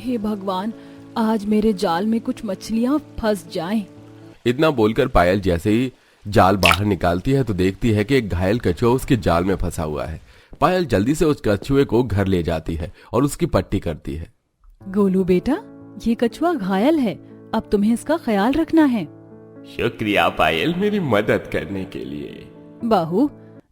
हे भगवान, आज मेरे जाल में कुछ मछलियाँ फंस जाएं। इतना बोलकर पायल जैसे ही जाल बाहर निकालती है तो देखती है कि एक घायल कछुआ उसके जाल में फंसा हुआ है। पायल जल्दी से उस कछुए को घर ले जाती है और उसकी पट्टी करती है। गोलू बेटा, ये कछुआ घायल है, अब तुम्हें इसका ख्याल रखना है। शुक्रिया पायल, मेरी मदद करने के लिए। बहू,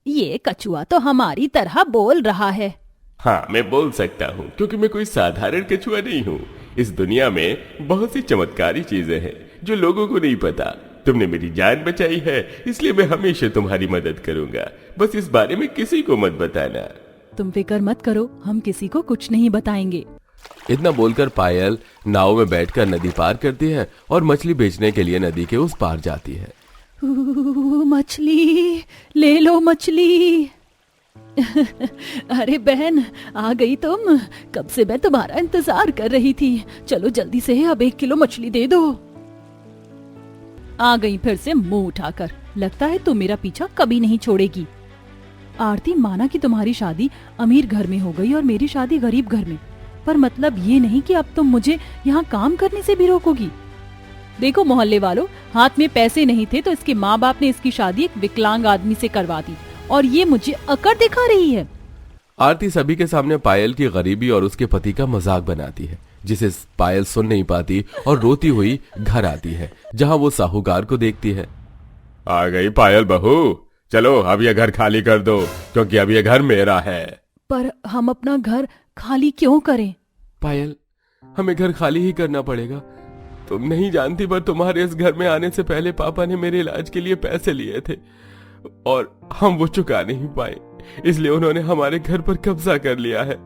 ये कछुआ तो हमारी तरह बोल रहा है। हाँ, मैं बोल सकता हूँ क्योंकि मैं कोई साधारण कछुआ नहीं हूँ। इस दुनिया में बहुत सी चमत्कारी चीजें हैं जो लोगों को नहीं पता। तुमने मेरी जान बचाई है, इसलिए मैं हमेशा तुम्हारी मदद करूंगा। बस इस बारे में किसी को मत बताना। तुम फिक्र मत करो, हम किसी को कुछ नहीं बताएंगे। इतना बोलकर पायल नाव में बैठकर नदी पार करती है और मछली बेचने के लिए नदी के उस पार जाती है। मछली ले लो, मछली। अरे बहन, आ गई तुम। कब से मैं तुम्हारा इंतजार कर रही थी। चलो जल्दी से अब 1 किलो मछली दे दो। आ गई फिर से मुंह उठाकर। लगता है तुम मेरा पीछा कभी नहीं छोड़ेगी। आरती, माना कि तुम्हारी शादी अमीर घर में हो गई और मेरी शादी गरीब घर में, पर मतलब ये नहीं कि अब तुम मुझे यहाँ काम करने से भी रोकोगी। देखो मोहल्ले वालों, हाथ में पैसे नहीं थे तो इसके माँ बाप ने इसकी शादी एक विकलांग आदमी से करवा दी और ये मुझे अकड़ दिखा रही है। आरती सभी के सामने पायल की गरीबी और उसके पति का मजाक बनाती है, जिसे पायल सुन नहीं पाती और रोती हुई घर आती है, जहाँ वो साहूकार को देखती है। आ गई पायल बहू, चलो अब ये घर खाली कर दो क्योंकि अब ये घर मेरा है। पर हम अपना घर खाली क्यों करें? पायल, हमें घर खाली ही करना पड़ेगा। तुम नहीं जानती, पर तुम्हारे इस घर में आने से पहले पापा ने मेरे इलाज के लिए पैसे लिए थे और हम वो चुका नहीं पाए, इसलिए उन्होंने हमारे घर पर कब्जा कर लिया है।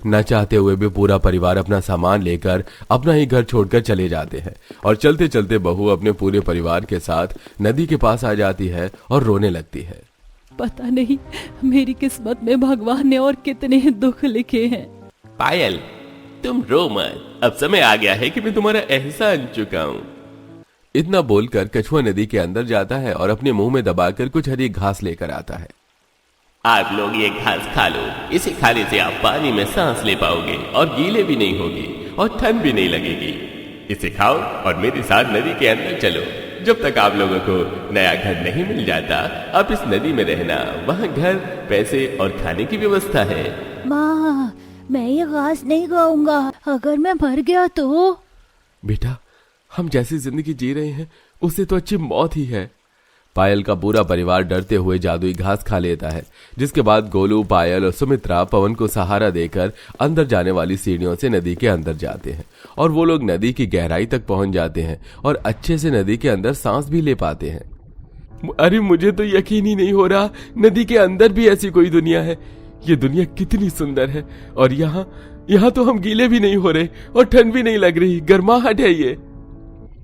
न चाहते हुए भी पूरा परिवार अपना सामान लेकर अपना ही घर छोड़कर चले जाते हैं और चलते चलते बहू अपने पूरे परिवार के साथ नदी के पास आ जाती है और रोने लगती है। पता नहीं मेरी किस्मत में भगवान ने और कितने दुख लिखे हैं। पायल, तुम रो मत, अब समय आ गया है कि मैं तुम्हारा एहसान चुकाऊं। इतना बोलकर कछुआ नदी के अंदर जाता है और अपने मुंह में दबाकर कुछ हरी घास लेकर आता है। आप लोग ये घास खा लो, इसे खाने से आप पानी में सांस ले पाओगे और गीले भी नहीं होगे और ठंड भी नहीं लगेगी। इसे खाओ और मेरे साथ नदी के अंदर चलो। जब तक आप लोगों को नया घर नहीं मिल जाता, आप इस नदी में रहना। वहाँ घर, पैसे और खाने की व्यवस्था है। माँ, मैं ये घास नहीं खाऊंगा, अगर मैं मर गया तो? बेटा, हम जैसी जिंदगी जी रहे हैं उससे तो अच्छी मौत ही है। पायल का पूरा परिवार डरते हुए जादुई घास खा लेता है, जिसके बाद गोलू, पायल और सुमित्रा पवन को सहारा देकर अंदर जाने वाली सीढ़ियों से नदी के अंदर जाते हैं और वो लोग नदी की गहराई तक पहुंच जाते हैं और अच्छे से नदी के अंदर सांस भी ले पाते हैं। अरे मुझे तो यकीन ही नहीं हो रहा, नदी के अंदर भी ऐसी कोई दुनिया है। ये दुनिया कितनी सुंदर है और यहाँ तो हम गीले भी नहीं हो रहे और ठंड भी नहीं लग रही, गर्माहट है ये।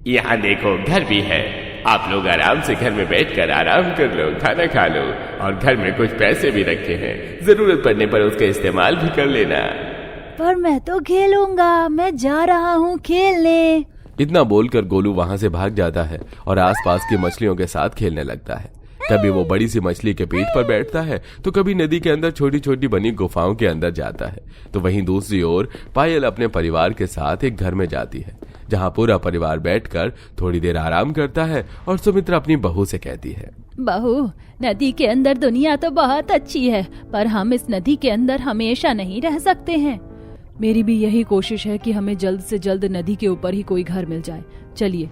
यहाँ देखो, घर भी है। आप लोग आराम से घर में बैठकर आराम कर लो, खाना खा लो और घर में कुछ पैसे भी रखे हैं, जरूरत पड़ने पर उसका इस्तेमाल भी कर लेना। पर मैं तो खेलूंगा, मैं जा रहा हूँ खेलने। इतना बोलकर गोलू वहाँ से भाग जाता है और आसपास की मछलियों के साथ खेलने लगता है। कभी वो बड़ी सी मछली के पीठ पर बैठता है तो कभी नदी के अंदर छोटी छोटी बनी गुफाओं के अंदर जाता है। तो वहीं दूसरी ओर पायल अपने परिवार के साथ एक घर में जाती है, जहाँ पूरा परिवार बैठकर थोड़ी देर आराम करता है और सुमित्रा अपनी बहू से कहती है, बहू, नदी के अंदर दुनिया तो बहुत अच्छी है, पर हम इस नदी के अंदर हमेशा नहीं रह सकते हैं। मेरी भी यही कोशिश है कि हमें जल्द से जल्द नदी के ऊपर ही कोई घर मिल जाए। चलिए,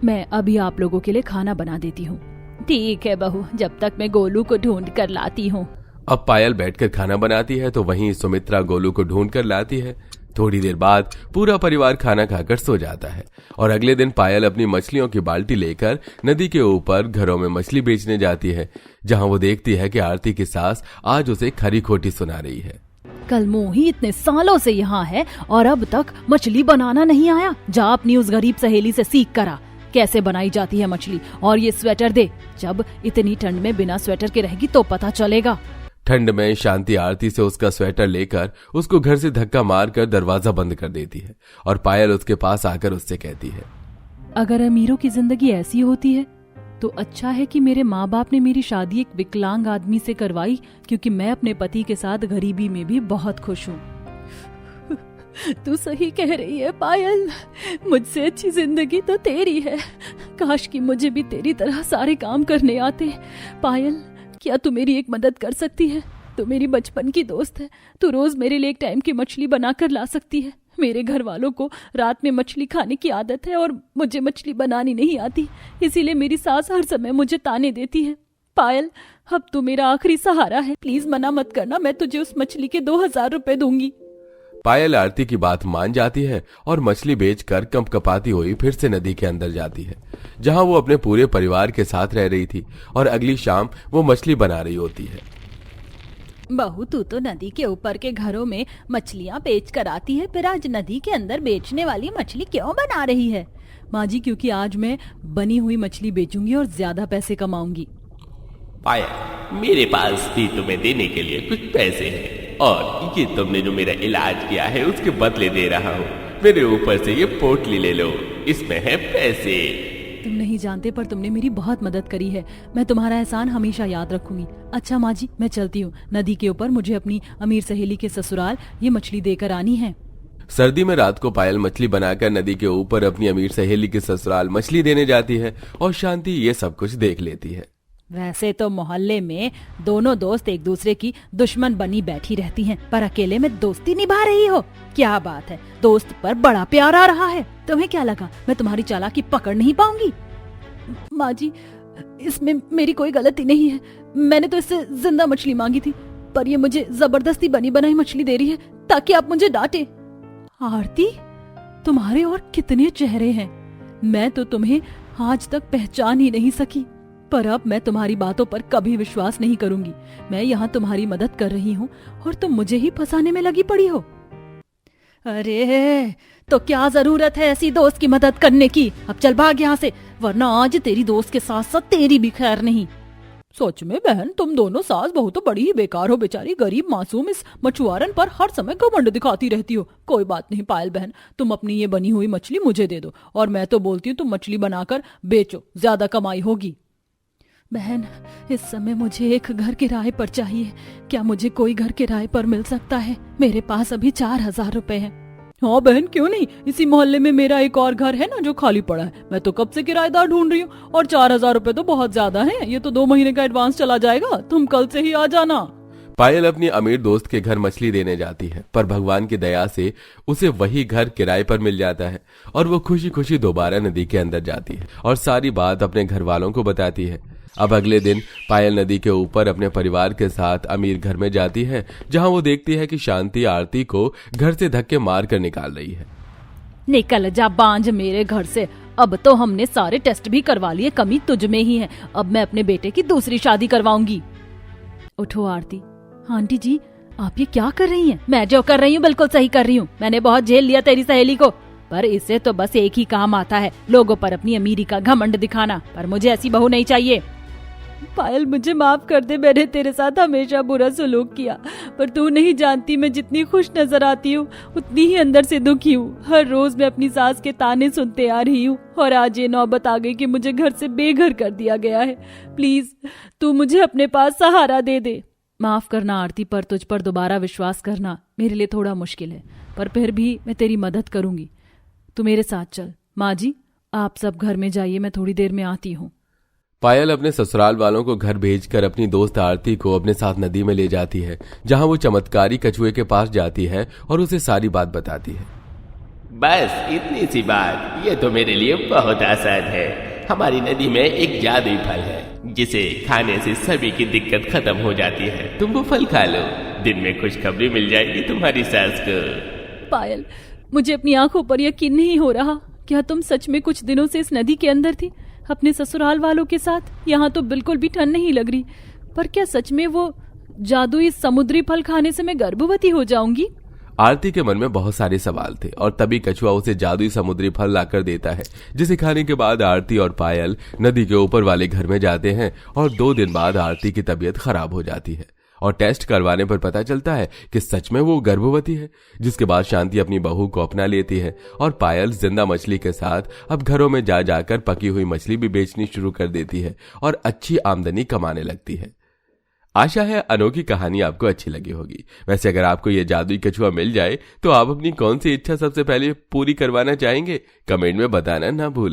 मैं अभी आप लोगों के लिए खाना बना देती हूँ। ठीक है बहू, जब तक मैं गोलू को ढूंढ कर लाती हूँ। अब पायल बैठकर खाना बनाती है तो वहीं सुमित्रा गोलू को ढूंढ कर लाती है। थोड़ी देर बाद पूरा परिवार खाना खाकर सो जाता है और अगले दिन पायल अपनी मछलियों की बाल्टी लेकर नदी के ऊपर घरों में मछली बेचने जाती है, जहां वो देखती है कि आरती की सास आज उसे खरी खोटी सुना रही है। कल मोही इतने सालों से यहाँ है और अब तक मछली बनाना नहीं आया। जा अपनी उस गरीब सहेली से सीख करा कैसे बनाई जाती है मछली, और ये स्वेटर दे। जब इतनी ठंड में बिना स्वेटर के रहेगी तो पता चलेगा। ठंड में शांति आरती से उसका स्वेटर लेकर उसको घर से धक्का मारकर दरवाजा बंद कर देती है और पायल उसके पास आकर उससे कहती है, अगर अमीरों की जिंदगी ऐसी होती है तो अच्छा है कि मेरे माँ बाप ने मेरी शादी एक विकलांग आदमी से करवाई, क्योंकि मैं अपने पति के साथ गरीबी में भी बहुत खुश हूँ। तू सही कह रही है पायल, मुझसे अच्छी जिंदगी तो तेरी है। काश कि मुझे भी तेरी तरह सारे काम करने आते। पायल, क्या तू मेरी एक मदद कर सकती है? तू मेरी बचपन की दोस्त है। तू रोज मेरे लिए एक टाइम की मछली बनाकर ला सकती है। मेरे घर वालों को रात में मछली खाने की आदत है और मुझे मछली बनानी नहीं आती, इसीलिए मेरी सास हर समय मुझे ताने देती है। पायल, अब तू मेरा आखिरी सहारा है, प्लीज मना मत करना, मैं तुझे उस मछली के 2000 रुपए दूंगी। पायल आरती की बात मान जाती है और मछली बेचकर कंपकपाती हुई फिर से नदी के अंदर जाती है, जहां वो अपने पूरे परिवार के साथ रह रही थी और अगली शाम वो मछली बना रही होती है। बहू, तू तो नदी के ऊपर के घरों में मछलियाँ बेच कर आती है, फिर आज नदी के अंदर बेचने वाली मछली क्यों बना रही है? माँ जी, क्योंकि आज मैं बनी हुई मछली बेचूंगी और ज्यादा पैसे कमाऊंगी। पायल, मेरे पास भी तुम्हें देने के लिए कुछ पैसे हैं और ये तुमने जो मेरा इलाज किया है उसके बदले दे रहा हूँ। मेरे ऊपर से ये पोटली ले लो, इसमें है पैसे। तुम नहीं जानते, पर तुमने मेरी बहुत मदद करी है। मैं तुम्हारा एहसान हमेशा याद रखूंगी। अच्छा माँ जी, मैं चलती हूँ। नदी के ऊपर मुझे अपनी अमीर सहेली के ससुराल ये मछली देकर आनी है। सर्दी में रात को पायल मछली बनाकर नदी के ऊपर अपनी अमीर सहेली के ससुराल मछली देने जाती है और शांति ये सब कुछ देख लेती है। वैसे तो मोहल्ले में दोनों दोस्त एक दूसरे की दुश्मन बनी बैठी रहती हैं, पर अकेले में दोस्ती निभा रही हो। क्या बात है, दोस्त पर बड़ा प्यार आ रहा है। तुम्हें क्या लगा मैं तुम्हारी चालाकी पकड़ नहीं पाऊंगी? माँ जी, इसमें मेरी कोई गलती नहीं है। मैंने तो इससे जिंदा मछली मांगी थी, पर ये मुझे जबरदस्ती बनी बनाई मछली दे रही है ताकि आप मुझे डांटे। आरती, तुम्हारे और कितने चेहरे हैं, मैं तो तुम्हें आज तक पहचान ही नहीं सकी। पर अब मैं तुम्हारी बातों पर कभी विश्वास नहीं करूंगी। मैं यहाँ तुम्हारी मदद कर रही हूँ और तुम मुझे ही फंसाने में लगी पड़ी हो। अरे, तो क्या जरूरत है ऐसी दोस्त की मदद करने की? अब चल भाग यहाँ से, वरना आज तेरी दोस्त के साथ साथ तेरी भी खैर नहीं। सच में बहन, तुम दोनों सास बहू तो बड़ी ही बेकार हो। बेचारी गरीब मासूम इस मछुआरन पर हर समय घमंड दिखाती रहती हो। कोई बात नहीं पायल बहन, तुम अपनी ये बनी हुई मछली मुझे दे दो और मैं तो बोलती हूँ तुम मछली बनाकर बेचो, ज्यादा कमाई होगी। बहन, इस समय मुझे एक घर किराए पर चाहिए। क्या मुझे कोई घर किराए पर मिल सकता है? मेरे पास अभी 4000 रुपए हैं। हाँ बहन, क्यों नहीं। इसी मोहल्ले में मेरा एक और घर है ना जो खाली पड़ा है। मैं तो कब से किराएदार ढूंढ रही हूँ और 4000 रुपए तो बहुत ज्यादा है। ये तो 2 महीने का एडवांस चला जाएगा। तुम कल से ही आ जाना। पायल अपनी अमीर दोस्त के घर मछली देने जाती है, पर भगवान की दया से उसे वही घर किराए पर मिल जाता है और वो खुशी खुशी दोबारा नदी के अंदर जाती है और सारी बात अपने घर वालों को बताती है। अब अगले दिन पायल नदी के ऊपर अपने परिवार के साथ अमीर घर में जाती है, जहां वो देखती है कि शांति आरती को घर से धक्के मार कर निकाल रही है। निकल जा बांझ मेरे घर से। अब तो हमने सारे टेस्ट भी करवा लिए, कमी तुझ में ही है। अब मैं अपने बेटे की दूसरी शादी करवाऊंगी। उठो आरती। आंटी जी, आप ये क्या कर रही हैं? मैं जो कर रही हूँ बिल्कुल सही कर रही हूँ। मैंने बहुत झेल लिया तेरी सहेली को, पर इससे तो बस एक ही काम आता है, लोगों पर अपनी अमीरी का घमंड दिखाना। पर मुझे ऐसी बहू नहीं चाहिए। पायल, मुझे माफ कर दे, मैंने तेरे साथ हमेशा बुरा सलूक किया, पर तू नहीं जानती मैं जितनी खुश नजर आती हूँ उतनी ही अंदर से दुखी हूँ। हर रोज मैं अपनी सास के ताने सुनते आ रही हूँ और आज ये नौबत आ गई कि मुझे घर से बेघर कर दिया गया है। प्लीज तू मुझे अपने पास सहारा दे दे। माफ करना आरती, पर तुझ पर दोबारा विश्वास करना मेरे लिए थोड़ा मुश्किल है, पर फिर भी मैं तेरी मदद करूंगी। तू मेरे साथ चल। माँ जी, आप सब घर में जाइए, मैं थोड़ी देर में आती हूँ। पायल अपने ससुराल वालों को घर भेजकर अपनी दोस्त आरती को अपने साथ नदी में ले जाती है, जहां वो चमत्कारी कछुए के पास जाती है और उसे सारी बात बताती है। बस इतनी सी बात, ये तो मेरे लिए बहुत आसान है। हमारी नदी में एक जादुई फल है जिसे खाने से सभी की दिक्कत खत्म हो जाती है। तुम वो फल खा लो, दिन में खुशखबरी मिल जाएगी तुम्हारी सास को। पायल, मुझे अपनी आंखों पर यकीन नहीं हो रहा। क्या तुम सच में कुछ दिनों से इस नदी के अंदर थी अपने ससुराल वालों के साथ? यहाँ तो बिल्कुल भी ठंड नहीं लग रही, पर क्या सच में वो जादुई समुद्री फल खाने से मैं गर्भवती हो जाऊंगी? आरती के मन में बहुत सारे सवाल थे और तभी कछुआ उसे जादुई समुद्री फल लाकर देता है, जिसे खाने के बाद आरती और पायल नदी के ऊपर वाले घर में जाते हैं और 2 दिन बाद आरती की तबीयत खराब हो जाती है और टेस्ट करवाने पर पता चलता है कि सच में वो गर्भवती है। जिसके बाद शांति अपनी बहू को अपना लेती है और पायल जिंदा मछली के साथ अब घरों में जा जाकर पकी हुई मछली भी बेचनी शुरू कर देती है और अच्छी आमदनी कमाने लगती है। आशा है अनोखी कहानी आपको अच्छी लगी होगी। वैसे अगर आपको यह जादुई कछुआ मिल जाए तो आप अपनी कौन सी इच्छा सबसे पहले पूरी करवाना चाहेंगे, कमेंट में बताना ना भूलें।